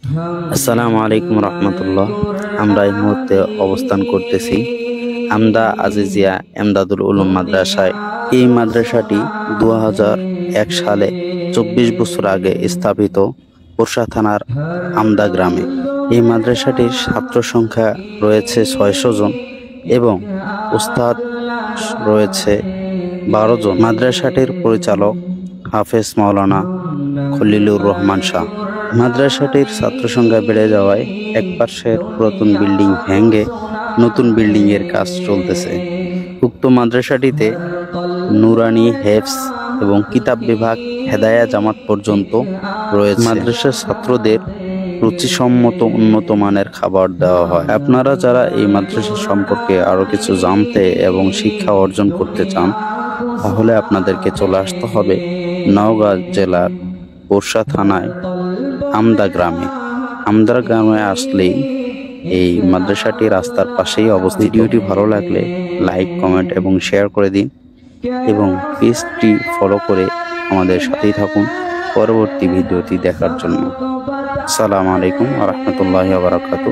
আসসালামু আলাইকুম রহমতুল্লাহ। আমরা এই মুহূর্তে অবস্থান করতেছি আমদা আজিজিয়া এমদাদুল উলুম মাদ্রাসায়। এই মাদ্রাসাটি 2001 সালে 24 বছর আগে স্থাপিত পোরশা থানার আমদা গ্রামে। এই মাদ্রাসাটির ছাত্র সংখ্যা রয়েছে 600 জন এবং উস্তাদ রয়েছে 12 জন। মাদ্রাসাটির পরিচালক হাফেজ মাওলানা খলিলুর রহমান শাহ। মাদ্রাসাটির ছাত্র সংখ্যা বেড়ে যাওয়ায় একপাশের পুরাতন বিল্ডিং ভেঙে নতুন বিল্ডিং এর কাজ চলতেছে। উক্ত মাদ্রাসাটিতে নুরানি, হেফজ এবং কিতাব বিভাগ, হেদায়া জামাত পর্যন্ত রয়েছে। মাদ্রাসার ছাত্রদের রুচিসম্মত উন্নত মানের খাবার দেওয়া হয়। আপনারা যারা এই মাদ্রাসা সম্পর্কে আরো কিছু জানতে এবং শিক্ষা অর্জন করতে চান, তাহলে আপনাদেরকে চলে আসতে হবে নওগাঁ জেলার পোরশা থানায় আমদা গ্রামে। আমদা গ্রামে আসলেই এই মাদ্রাসাটি রাস্তার পাশেই অবস্থিত। ভিডিওটি ভালো লাগলে লাইক, কমেন্ট এবং শেয়ার করে দিন এবং পেজটি ফলো করে আমাদের সাথেই থাকুন পরবর্তী ভিডিওটি দেখার জন্য। আসসালামু আলাইকুম ওয়া রাহমাতুল্লাহি ওয়া বারাকাতুহু।